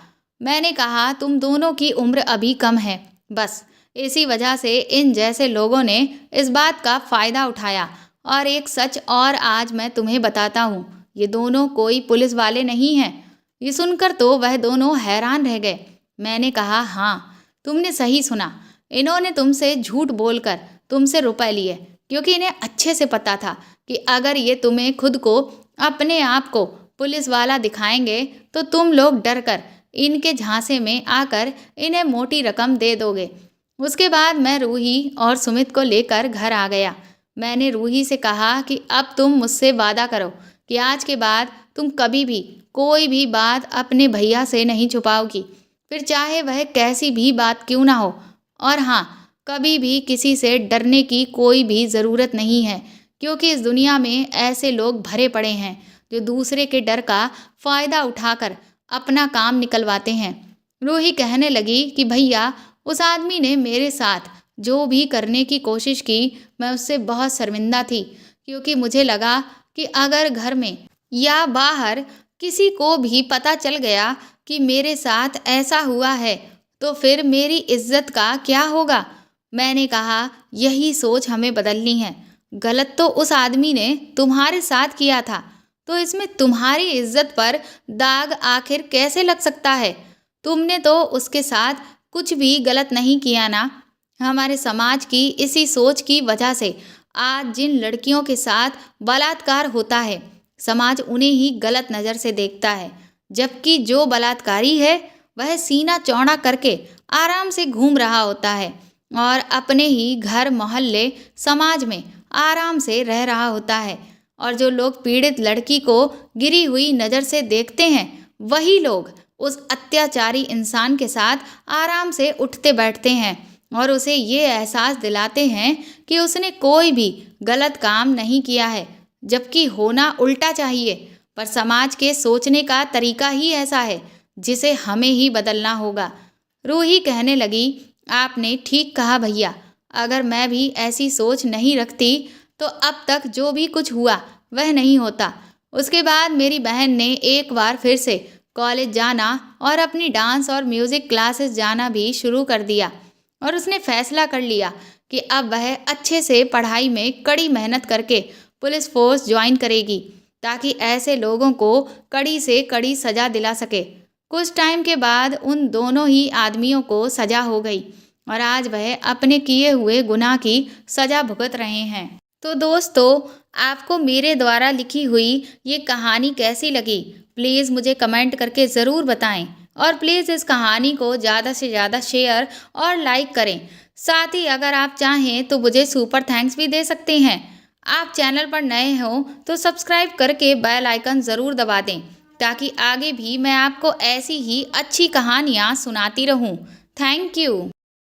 [SPEAKER 1] मैंने कहा, तुम दोनों की उम्र अभी कम है, बस इसी वजह से इन जैसे लोगों ने इस बात का फ़ायदा उठाया। और एक सच और आज मैं तुम्हें बताता हूँ, ये दोनों कोई पुलिस वाले नहीं हैं। ये सुनकर तो वह दोनों हैरान रह गए। मैंने कहा, हाँ, तुमने सही सुना। इन्होंने तुमसे झूठ बोलकर तुमसे रुपए लिए, क्योंकि इन्हें अच्छे से पता था कि अगर ये तुम्हें खुद को, अपने आप को पुलिस वाला दिखाएंगे तो तुम लोग डर कर इनके झांसे में आकर इन्हें मोटी रकम दे दोगे। उसके बाद मैं रूही और सुमित को लेकर घर आ गया। मैंने रूही से कहा कि अब तुम मुझसे वादा करो कि आज के बाद तुम कभी भी कोई भी बात अपने भैया से नहीं छुपाओगी, फिर चाहे वह कैसी भी बात क्यों ना हो। और हाँ, कभी भी किसी से डरने की कोई भी ज़रूरत नहीं है, क्योंकि इस दुनिया में ऐसे लोग भरे पड़े हैं जो दूसरे के डर का फ़ायदा उठाकर अपना काम निकलवाते हैं। रूही कहने लगी कि भैया, उस आदमी ने मेरे साथ जो भी करने की कोशिश की, मैं उससे बहुत शर्मिंदा थी, क्योंकि मुझे लगा कि अगर घर में या बाहर किसी को भी पता चल गया कि मेरे साथ ऐसा हुआ है तो फिर मेरी इज्जत का क्या होगा। मैंने कहा, यही सोच हमें बदलनी है। गलत तो उस आदमी ने तुम्हारे साथ किया था, तो इसमें तुम्हारी इज्जत पर दाग आखिर कैसे लग सकता है। तुमने तो उसके साथ कुछ भी गलत नहीं किया ना। हमारे समाज की इसी सोच की वजह से आज जिन लड़कियों के साथ बलात्कार होता है, समाज उन्हें ही गलत नज़र से देखता है, जबकि जो बलात्कारी है वह सीना चौड़ा करके आराम से घूम रहा होता है और अपने ही घर, मोहल्ले, समाज में आराम से रह रहा होता है। और जो लोग पीड़ित लड़की को गिरी हुई नज़र से देखते हैं, वही लोग उस अत्याचारी इंसान के साथ आराम से उठते बैठते हैं और उसे ये एहसास दिलाते हैं कि उसने कोई भी गलत काम नहीं किया है, जबकि होना उल्टा चाहिए। पर समाज के सोचने का तरीका ही ऐसा है, जिसे हमें ही बदलना होगा। रूही कहने लगी, आपने ठीक कहा भैया, अगर मैं भी ऐसी सोच नहीं रखती तो अब तक जो भी कुछ हुआ वह नहीं होता। उसके बाद मेरी बहन ने एक बार फिर से कॉलेज जाना और अपनी डांस और म्यूज़िक क्लासेस जाना भी शुरू कर दिया और उसने फैसला कर लिया कि अब वह अच्छे से पढ़ाई में कड़ी मेहनत करके पुलिस फोर्स ज्वाइन करेगी, ताकि ऐसे लोगों को कड़ी से कड़ी सज़ा दिला सके। कुछ टाइम के बाद उन दोनों ही आदमियों को सज़ा हो गई और आज वह अपने किए हुए गुनाह की सज़ा भुगत रहे हैं। तो दोस्तों, आपको मेरे द्वारा लिखी हुई ये कहानी कैसी लगी, प्लीज़ मुझे कमेंट करके ज़रूर बताएं और प्लीज़ इस कहानी को ज़्यादा से ज़्यादा शेयर और लाइक करें। साथ ही अगर आप चाहें तो मुझे सुपर थैंक्स भी दे सकते हैं। आप चैनल पर नए हो तो सब्सक्राइब करके बेल आइकन ज़रूर दबा दें, ताकि आगे भी मैं आपको ऐसी ही अच्छी कहानियाँ सुनाती रहूँ। Thank you.